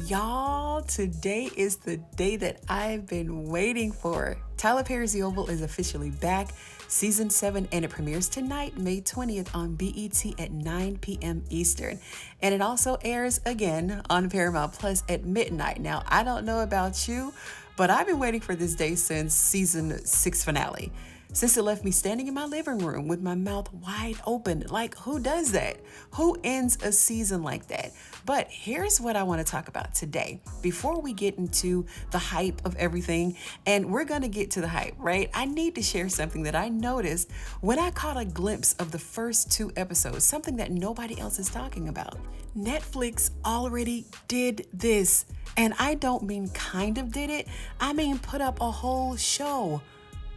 Y'all, today is the day that I've been waiting for. Tyler Perry's The Oval is officially back, season 7, and it premieres tonight, May 20th on BET at 9 p.m. Eastern. And it also airs again on Paramount Plus at midnight. Now, I don't know about you, but I've been waiting for this day since season 6 finale. Since it left me standing in my living room with my mouth wide open. Like, who does that? Who ends a season like that? But here's what I want to talk about today. Before we get into the hype of everything, and we're going to get to the hype, right? I need to share something that I noticed when I caught a glimpse of the first 2 episodes, something that nobody else is talking about. Netflix already did this. And I don't mean kind of did it. I mean put up a whole show.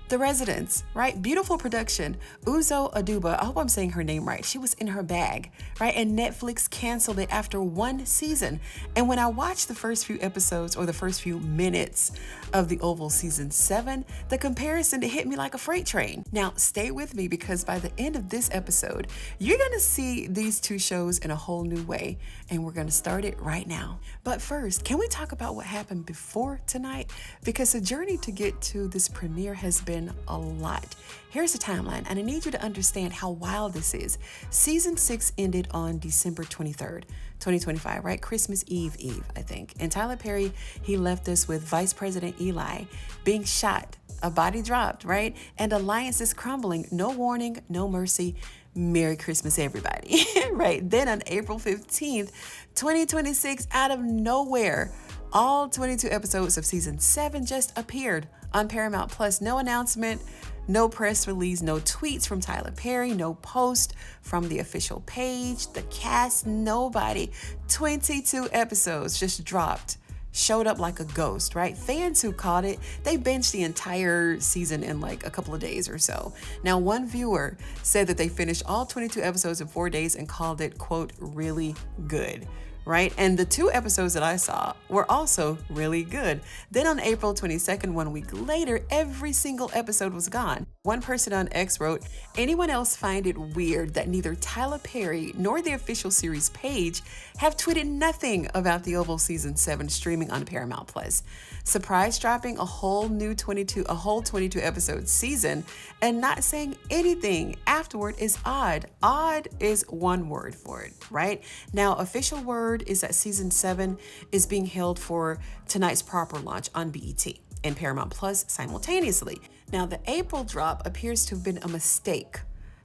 The Residents, right? Beautiful production. Uzo Aduba, I hope I'm saying her name right. She was in her bag, right? And Netflix canceled it after 1 season. And when I watched the first few episodes or the first few minutes of The Oval season 7, the comparison hit me like a freight train. Now, stay with me because by the end of this episode, you're going to see these 2 shows in a whole new way. And we're going to start it right now. But first, can we talk about what happened before tonight? Because the journey to get to this premiere has been a lot. Here's the timeline, and I need you to understand how wild this is. Season 6 ended on December 23rd, 2025, right? Christmas Eve, I think. And Tyler Perry, he left us with Vice President Eli being shot, a body dropped, right? And alliances crumbling. No warning, no mercy. Merry Christmas, everybody, right? Then on April 15th, 2026, out of nowhere, all 22 episodes of season 7 just appeared on Paramount Plus. No announcement, no press release, no tweets from Tyler Perry, no post from the official page, the cast, nobody. 22 episodes just dropped. Showed up like a ghost, right? Fans who caught it, they binged the entire season in like a couple of days or so. Now, one viewer said that they finished all 22 episodes in 4 days and called it, quote, really good. Right? And the 2 episodes that I saw were also really good. Then on April 22nd, 1 week later, every single episode was gone. One person on X wrote, anyone else find it weird that neither Tyler Perry nor the official series page have tweeted nothing about The Oval season 7 streaming on Paramount Plus? Surprise dropping a whole 22 episode season and not saying anything afterward is odd. Odd is one word for it, right? Now, official word is that season 7 is being held for tonight's proper launch on BET and Paramount Plus simultaneously. Now, the April drop appears to have been a mistake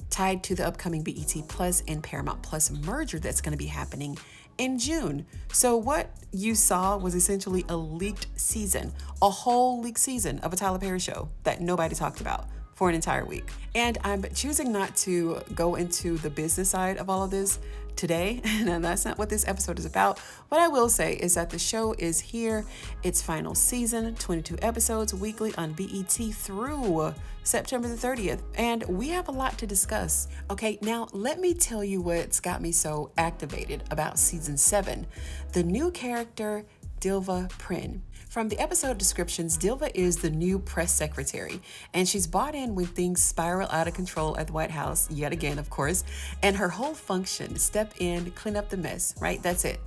tied to the upcoming BET Plus and Paramount Plus merger that's going to be happening in June. So what you saw was essentially a leaked season, a whole leaked season of a Tyler Perry show that nobody talked about for an entire week. And I'm choosing not to go into the business side of all of this today, and that's not what this episode is about. What I will say is that the show is here, its final season, 22 episodes weekly on BET through September the 30th, and we have a lot to discuss. Okay, now let me tell you what's got me so activated about season 7. The new character, Dilva Prinn. From the episode descriptions, Dilva is the new press secretary, and she's bought in when things spiral out of control at the White House, yet again, of course, and her whole function, step in, clean up the mess, right? That's it.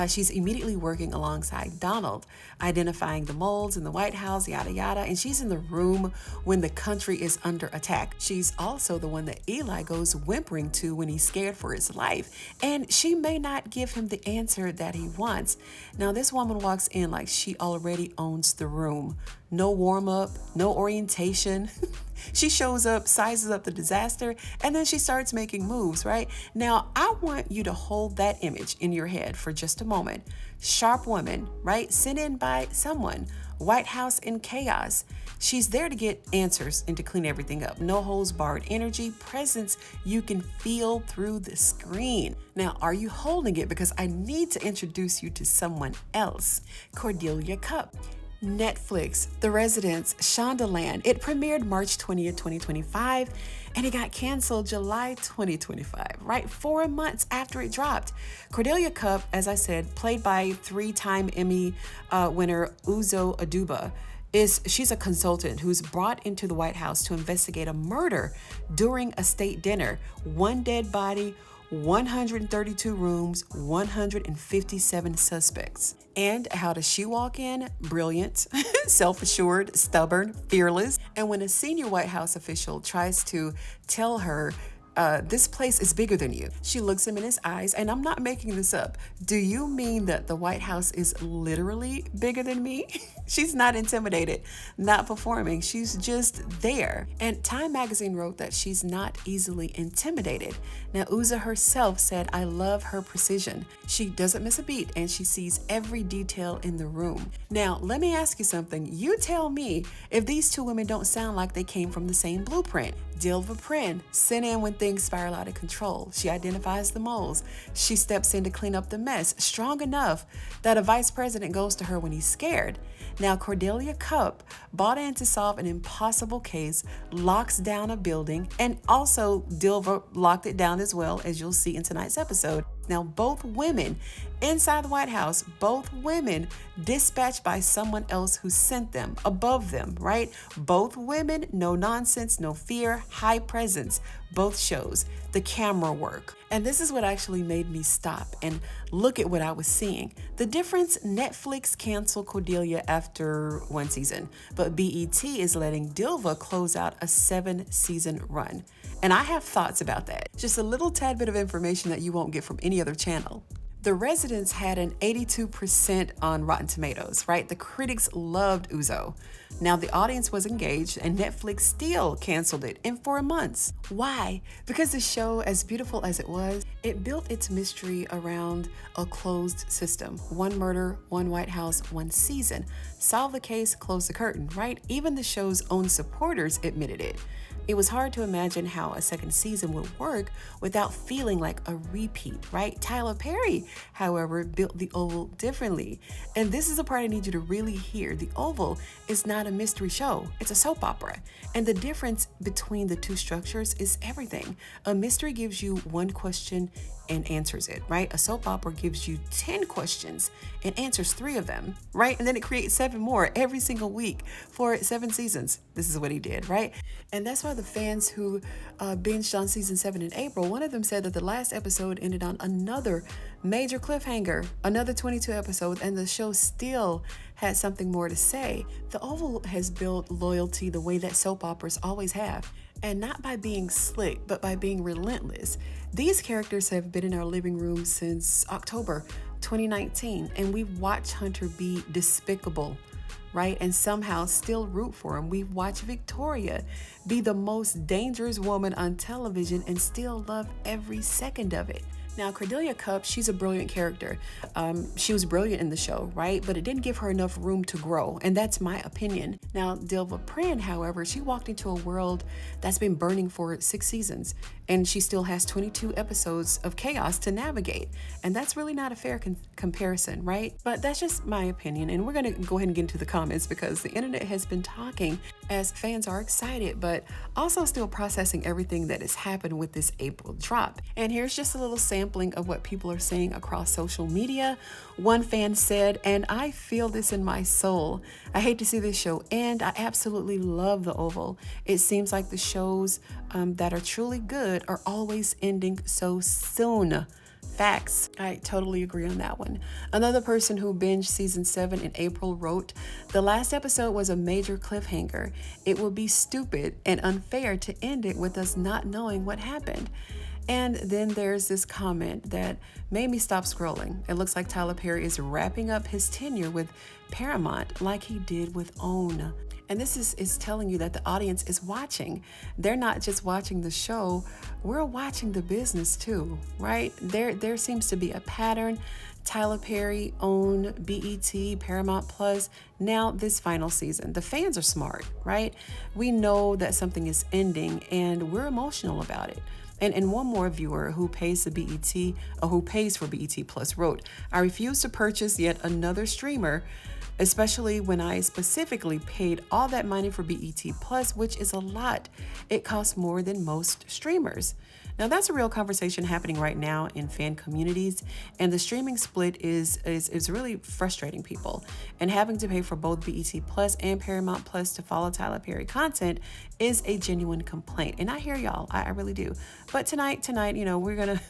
She's immediately working alongside Donald, identifying the moles in the White House, yada, yada, and she's in the room when the country is under attack. She's also the one that Eli goes whimpering to when he's scared for his life, and she may not give him the answer that he wants. Now, this woman walks in like she already owns the room. No warm up, no orientation. She shows up, sizes up the disaster, and then she starts making moves, right? Now, I want you to hold that image in your head for just a moment. Sharp woman, right? Sent in by someone. White House in chaos. She's there to get answers and to clean everything up. No holds barred energy, presence you can feel through the screen. Now, are you holding it? Because I need to introduce you to someone else. Cordelia Cupp. Netflix, The Residents, Shondaland. It premiered March 20th, 2025, and it got canceled July 2025, right? 4 months after it dropped. Cordelia Cupp, as I said, played by 3-time Emmy winner Uzo Aduba, she's a consultant who's brought into the White House to investigate a murder during a state dinner. One dead body, 132 rooms, 157 suspects. And how does she walk in? Brilliant, self-assured, stubborn, fearless. And when a senior White House official tries to tell her, this place is bigger than you, she looks him in his eyes, and I'm not making this up. Do you mean that the White House is literally bigger than me? She's not intimidated, not performing. She's just there. And Time magazine wrote that she's not easily intimidated. Now, Uzo herself said, I love her precision. She doesn't miss a beat, and she sees every detail in the room. Now, let me ask you something. You tell me if these two women don't sound like they came from the same blueprint. Dilva Prinn sent in when things spiral out of control. She identifies the moles. She steps in to clean up the mess, strong enough that a vice president goes to her when he's scared. Now, Cordelia Cupp bought in to solve an impossible case, locks down a building, and also Dilva locked it down as well, as you'll see in tonight's episode. Now, both women inside the White House, both women dispatched by someone else who sent them, above them, right? Both women, no nonsense, no fear, high presence, both shows, the camera work. And this is what actually made me stop and look at what I was seeing. The difference, Netflix canceled Cordelia after one season, but BET is letting Dilva close out a 7-season run. And I have thoughts about that. Just a little tad bit of information that you won't get from any other channel. The residents had an 82% on Rotten Tomatoes, right? The critics loved Uzo. Now the audience was engaged, and Netflix still canceled it in 4 months. Why? Because the show, as beautiful as it was, it built its mystery around a closed system. One murder, one White House, one season. Solve the case, close the curtain, right? Even the show's own supporters admitted it. It was hard to imagine how a second season would work without feeling like a repeat, right? Tyler Perry, however, built The Oval differently. And this is the part I need you to really hear. The Oval is not a mystery show. It's a soap opera. And the difference between the two structures is everything. A mystery gives you one question and answers it, right? A soap opera gives you 10 questions and answers 3 of them, right? And then it creates 7 more every single week for 7 seasons. This is what he did, right? And that's why the fans who binged on season 7 in April, one of them said that the last episode ended on another major cliffhanger, another 22 episodes, and the show still had something more to say. The Oval has built loyalty the way that soap operas always have. And not by being slick, but by being relentless. These characters have been in our living room since October 2019, and we've watched Hunter be despicable, right? And somehow still root for him. We've watched Victoria be the most dangerous woman on television and still love every second of it. Now, Cordelia Cupp, she's a brilliant character. She was brilliant in the show, right? But it didn't give her enough room to grow, and that's my opinion. Now, Dilva Prinn, however, she walked into a world that's been burning for 6 seasons, and she still has 22 episodes of chaos to navigate. And that's really not a fair comparison, right? But that's just my opinion, and we're gonna go ahead and get into the comments because the internet has been talking as fans are excited, but also still processing everything that has happened with this April drop. And here's just a little sampling of what people are saying across social media. One fan said, and I feel this in my soul, I hate to see this show end. I absolutely love The Oval. It seems like the shows that are truly good are always ending so soon. Facts. I totally agree on that one. Another person who binged season 7 in April wrote, the last episode was a major cliffhanger. It would be stupid and unfair to end it with us not knowing what happened. And then there's this comment that made me stop scrolling. It looks like Tyler Perry is wrapping up his tenure with Paramount like he did with OWN. And this is telling you that the audience is watching. They're not just watching the show, we're watching the business too, right? There seems to be a pattern. Tyler Perry, OWN, BET, Paramount Plus, now this final season. The fans are smart, right? We know that something is ending and we're emotional about it. And one more viewer who pays for BET Plus wrote, I refuse to purchase yet another streamer, especially when I specifically paid all that money for BET Plus, which is a lot. It costs more than most streamers. Now that's a real conversation happening right now in fan communities, and the streaming split is really frustrating people. And having to pay for both BET Plus and Paramount Plus to follow Tyler Perry content is a genuine complaint. And I hear y'all, I really do. But tonight, you know, we're gonna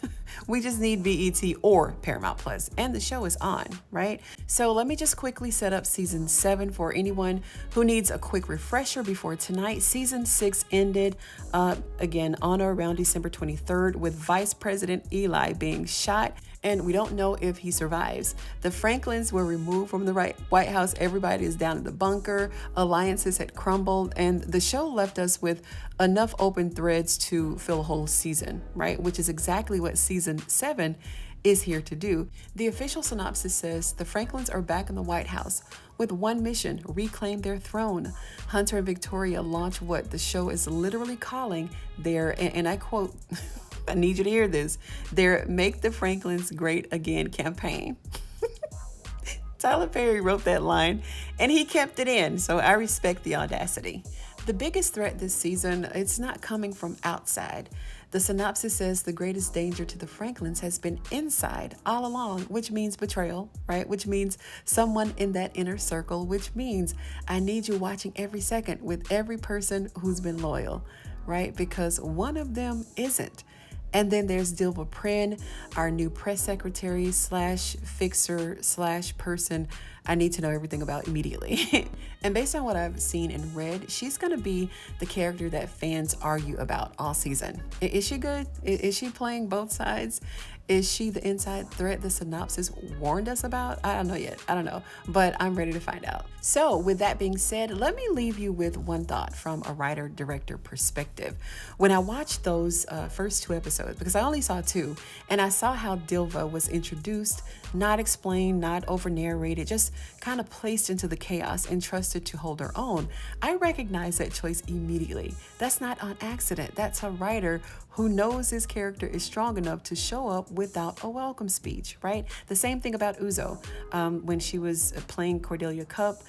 we just need BET or Paramount Plus, and the show is on, right? So let me just quickly set up season 7 for anyone who needs a quick refresher before tonight. Season 6 ended again on or around December 23rd with Vice President Eli being shot, and we don't know if he survives. The Franklins were removed from the White House. Everybody is down in the bunker. Alliances had crumbled, and the show left us with enough open threads to fill a whole season, right? Which is exactly what season 7 is here to do. The official synopsis says the Franklins are back in the White House with one mission: reclaim their throne. Hunter and Victoria launch what the show is literally calling their, and I quote, I need you to hear this, their Make the Franklins Great Again campaign. Tyler Perry wrote that line and he kept it in, so I respect the audacity. The biggest threat this season, it's not coming from outside. The synopsis says the greatest danger to the Franklins has been inside all along, which means betrayal, right? Which means someone in that inner circle, which means I need you watching every second with every person who's been loyal, right? Because one of them isn't. And then there's Dilva Prinn, our new press secretary slash fixer slash person I need to know everything about immediately. And based on what I've seen and read, she's gonna be the character that fans argue about all season. Is she good? Is she playing both sides? Is she the inside threat the synopsis warned us about? I don't know yet. I don't know, but I'm ready to find out. So with that being said, let me leave you with one thought from a writer-director perspective. When I watched those first 2 episodes, because I only saw 2, and I saw how Dilva was introduced, not explained, not over-narrated, just kind of placed into the chaos and trusted to hold her own, I recognized that choice immediately. That's not on accident. That's a writer who knows his character is strong enough to show up without a welcome speech, right? The same thing about Uzo. When she was playing Cordelia Cupp,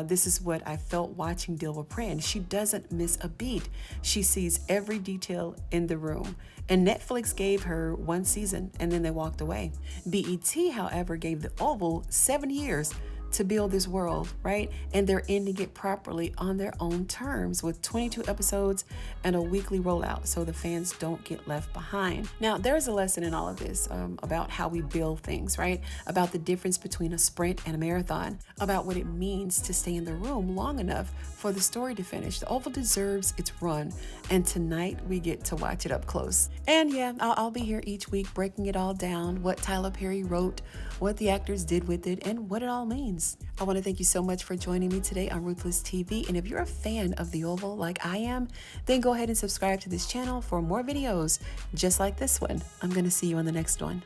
this is what I felt watching Dilva Prinn. She doesn't miss a beat. She sees every detail in the room. And Netflix gave her 1 season and then they walked away. BET, however, gave the Oval 7 years to build this world, right? And they're ending it properly on their own terms with 22 episodes and a weekly rollout so the fans don't get left behind. Now, there's a lesson in all of this about how we build things, right? About the difference between a sprint and a marathon, about what it means to stay in the room long enough for the story to finish. The Oval deserves its run, and tonight we get to watch it up close. And yeah, I'll be here each week breaking it all down, what Tyler Perry wrote, what the actors did with it, and what it all means. I want to thank you so much for joining me today on Ruthless TV. And if you're a fan of The Oval like I am, then go ahead and subscribe to this channel for more videos just like this one. I'm going to see you on the next one.